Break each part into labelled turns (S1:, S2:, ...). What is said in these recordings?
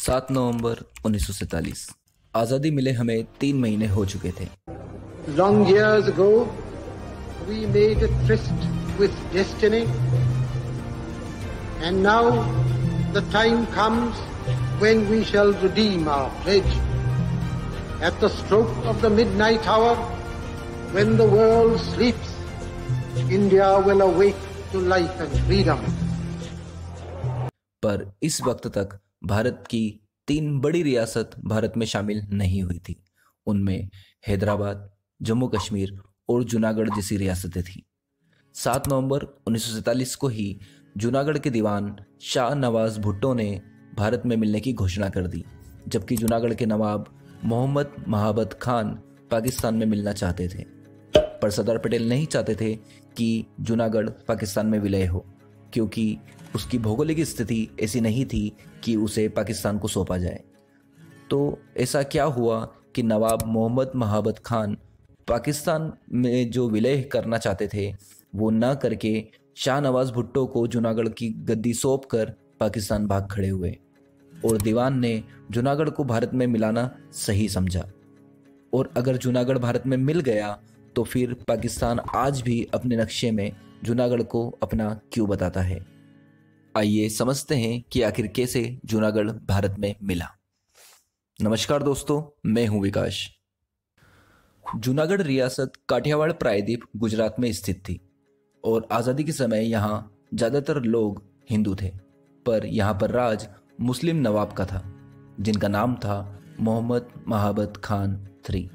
S1: 7 नवंबर 1947। आज़ादी मिले हमें 3 महीने हो चुके थे।
S2: Long years ago, we made a tryst with destiny, and now the time comes when we shall redeem our pledge. At the stroke of the midnight hour, when the world sleeps, India will awake to life and freedom.
S1: पर इस वक्त तक भारत की 3 बड़ी रियासत भारत में शामिल नहीं हुई थी। उनमें हैदराबाद, जम्मू कश्मीर और जूनागढ़ जैसी रियासतें थीं। 7 नवंबर 1947 को ही जूनागढ़ के दीवान शाह नवाज भुट्टो ने भारत में मिलने की घोषणा कर दी, जबकि जूनागढ़ के नवाब मोहम्मद महाबत खान पाकिस्तान में मिलना चाहते थे। पर सरदार पटेल नहीं चाहते थे कि जूनागढ़ पाकिस्तान में विलय हो, क्योंकि उसकी भौगोलिक स्थिति ऐसी नहीं थी कि उसे पाकिस्तान को सौंपा जाए। तो ऐसा क्या हुआ कि नवाब मोहम्मद महाबत खान पाकिस्तान में जो विलय करना चाहते थे वो ना करके शाह नवाज भुट्टो को जूनागढ़ की गद्दी सौंप कर पाकिस्तान भाग खड़े हुए, और दीवान ने जूनागढ़ को भारत में मिलाना सही समझा। और अगर जूनागढ़ भारत में मिल गया तो फिर पाकिस्तान आज भी अपने नक्शे में जूनागढ़ को अपना क्यों बताता है। आइए समझते हैं कि आखिर कैसे जूनागढ़ भारत में मिला। नमस्कार दोस्तों, मैं हूं विकास। जूनागढ़ रियासत काठियावाड़ प्रायद्वीप गुजरात में स्थित थी और आज़ादी के समय यहाँ ज़्यादातर लोग हिंदू थे, पर यहाँ पर राज मुस्लिम नवाब का था, जिनका नाम था मोहम्मद महाबत खान III।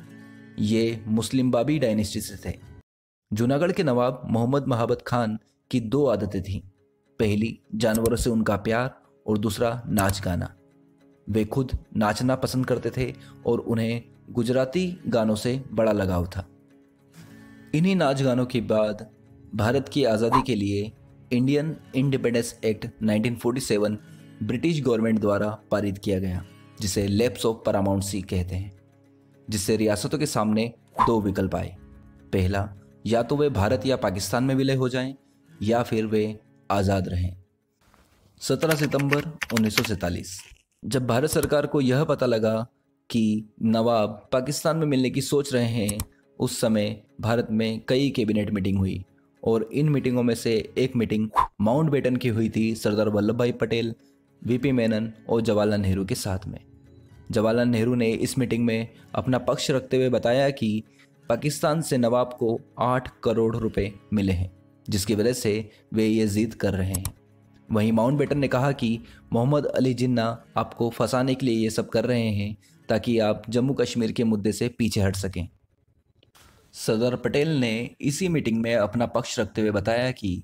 S1: ये मुस्लिम बाबी डायनेस्टी से थे। जूनागढ़ के नवाब मोहम्मद महाबत खान की 2 आदतें थीं। पहली, जानवरों से उनका प्यार, और दूसरा, नाच गाना। वे खुद नाचना पसंद करते थे और उन्हें गुजराती गानों से बड़ा लगाव था। इन्हीं नाच गानों के बाद भारत की आज़ादी के लिए Indian independence act 1947 British government द्वारा पारित किया गया, जिसे लैप्स ऑफ पैरामाउंसी कहते हैं, जिससे रियासतों के सामने 2 विकल्प आए। पहला, या तो वे भारत या पाकिस्तान में विलय हो जाएं, या फिर वे आज़ाद रहें। 17 सितंबर 1947, जब भारत सरकार को यह पता लगा कि नवाब पाकिस्तान में मिलने की सोच रहे हैं, उस समय भारत में कई कैबिनेट मीटिंग हुई, और इन मीटिंगों में से एक मीटिंग माउंटबेटन की हुई थी सरदार वल्लभ भाई पटेल, वीपी मेनन और जवाहरलाल नेहरू के साथ में। जवाहरलाल नेहरू ने इस मीटिंग में अपना पक्ष रखते हुए बताया कि पाकिस्तान से नवाब को 8 करोड़ रुपए मिले हैं, जिसकी वजह से वे ये जिद कर रहे हैं। वहीं माउंटबेटन ने कहा कि मोहम्मद अली जिन्ना आपको फंसाने के लिए ये सब कर रहे हैं, ताकि आप जम्मू कश्मीर के मुद्दे से पीछे हट सकें। सरदार पटेल ने इसी मीटिंग में अपना पक्ष रखते हुए बताया कि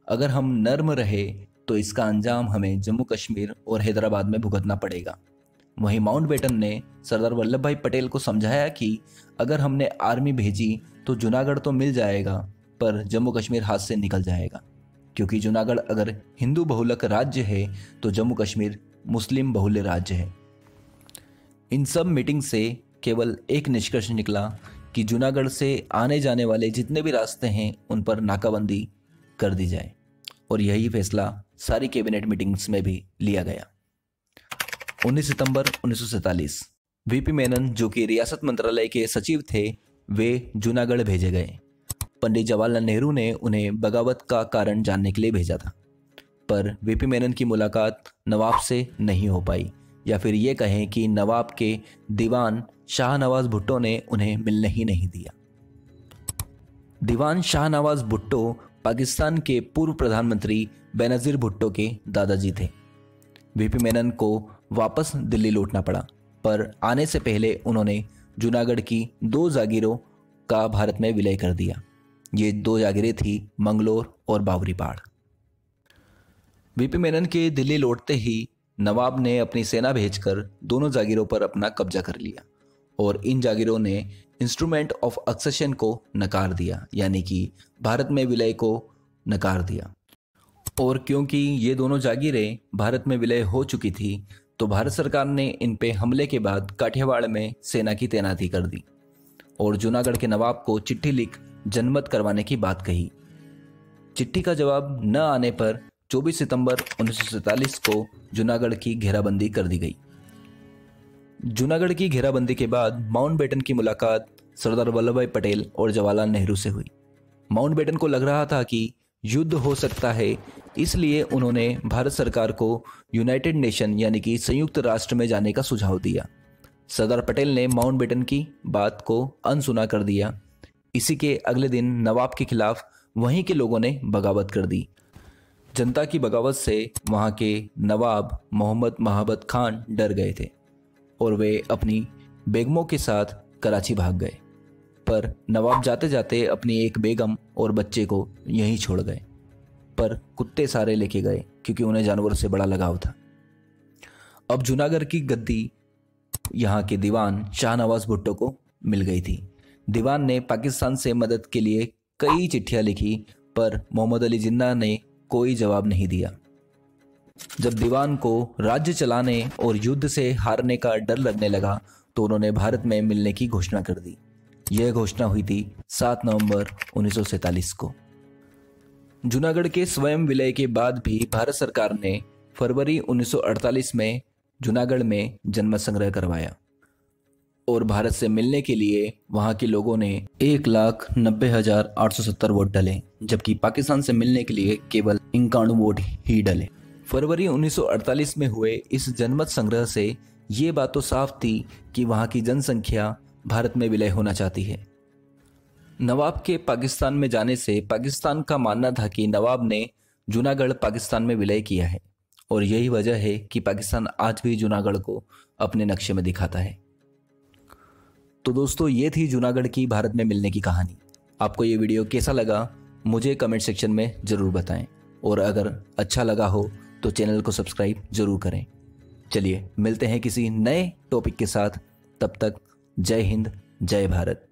S1: अगर हम नर्म रहे तो इसका अंजाम हमें जम्मू कश्मीर और हैदराबाद में भुगतना पड़ेगा। वहीं माउंटबेटन ने सरदार वल्लभ भाई पटेल को समझाया कि अगर हमने आर्मी भेजी तो जूनागढ़ तो मिल जाएगा, पर जम्मू कश्मीर हाथ से निकल जाएगा, क्योंकि जूनागढ़ अगर हिंदू बहुलक राज्य है तो जम्मू कश्मीर मुस्लिम बहुल्य राज्य है। इन सब मीटिंग से केवल एक निष्कर्ष निकला कि जूनागढ़ से आने जाने वाले जितने भी रास्ते हैं उन पर नाकाबंदी कर दी जाए, और यही फैसला सारी कैबिनेट मीटिंग्स में भी लिया गया। 19 सितंबर 1947, वीपी मेनन, जो कि रियासत मंत्रालय के सचिव थे, वे जूनागढ़ भेजे गए। पंडित जवाहरलाल नेहरू ने उन्हें बगावत का कारण जानने के लिए भेजा था, पर वीपी मेनन की मुलाकात नवाब से नहीं हो पाई, या फिर ये कहें कि नवाब के दीवान शाह नवाज भुट्टो ने उन्हें मिलने ही नहीं दिया। दीवान शाह नवाज भुट्टो पाकिस्तान के पूर्व प्रधानमंत्री बेनज़ीर भुट्टो के दादाजी थे। वीपी मेनन को वापस दिल्ली लौटना पड़ा, पर आने से पहले उन्होंने जूनागढ़ की 2 जागीरों का भारत में विलय कर दिया। ये 2 जागीरें थी मंगलोर और बावरीपाड़। वीपी मेनन के दिल्ली लौटते ही नवाब ने अपनी सेना भेजकर दोनों जागीरों पर अपना कब्जा कर लिया, और इन जागीरों ने इंस्ट्रूमेंट ऑफ सक्सेशन को नकार दिया, यानी कि भारत में विलय को नकार दिया। और क्योंकि ये दोनों जागीरें भारत में विलय हो चुकी थी, तो भारत सरकार ने इन पे हमले के बाद काठियावाड़ में सेना की तैनाती कर दी, और जूनागढ़ के नवाब को चिट्ठी लिख जनमत करवाने की बात कही। चिट्ठी का जवाब न आने पर 24 सितंबर 1947 को जूनागढ़ की घेराबंदी कर दी गई, जूनागढ़ की घेराबंदी के बाद माउंटबेटन की मुलाकात सरदार वल्लभ भाई पटेल और जवाहरलाल नेहरू से हुई। माउंटबेटन को लग रहा था कि युद्ध हो सकता है, इसलिए उन्होंने भारत सरकार को यूनाइटेड नेशन यानी कि संयुक्त राष्ट्र में जाने का सुझाव दिया। सरदार पटेल ने माउंटबेटन की बात को अनसुना कर दिया। इसी के अगले दिन नवाब के खिलाफ वहीं के लोगों ने बगावत कर दी। जनता की बगावत से वहां के नवाब मोहम्मद महाबत खान डर गए थे और वे अपनी बेगमों के साथ कराची भाग गए। पर नवाब जाते जाते अपनी एक बेगम और बच्चे को यहीं छोड़ गए, पर कुत्ते सारे लेके गए क्योंकि उन्हें जानवरों से बड़ा लगाव था। अब जूनागढ़ की गद्दी यहाँ के दीवान शाहनवाज भुट्टो को मिल गई थी। दीवान ने पाकिस्तान से मदद के लिए कई चिट्ठियां लिखी, पर मोहम्मद अली जिन्ना ने कोई जवाब नहीं दिया। जब दीवान को राज्य चलाने और युद्ध से हारने का डर लगने लगा तो उन्होंने भारत में मिलने की घोषणा कर दी। यह घोषणा हुई थी 7 नवंबर 1947 को। जूनागढ़ के स्वयं विलय के बाद भी भारत सरकार ने फरवरी 1948 में जूनागढ़ में जनमत संग्रह करवाया और भारत से मिलने के लिए वहां के लोगों ने 1,90,870 वोट डाले, जबकि पाकिस्तान से मिलने के लिए केवल 51 वोट ही डाले। फरवरी 1948 में हुए इस जनमत संग्रह से ये बात तो साफ थी कि वहां की जनसंख्या भारत में विलय होना चाहती है। नवाब के पाकिस्तान में जाने से पाकिस्तान का मानना था कि नवाब ने जूनागढ़ पाकिस्तान में विलय किया है और यही वजह है कि पाकिस्तान आज भी जूनागढ़ को अपने नक्शे में दिखाता है। तो दोस्तों, ये थी जूनागढ़ की भारत में मिलने की कहानी। आपको ये वीडियो कैसा लगा मुझे कमेंट सेक्शन में ज़रूर बताएं और अगर अच्छा लगा हो तो चैनल को सब्सक्राइब ज़रूर करें। चलिए मिलते हैं किसी नए टॉपिक के साथ, तब तक जय हिंद, जय भारत।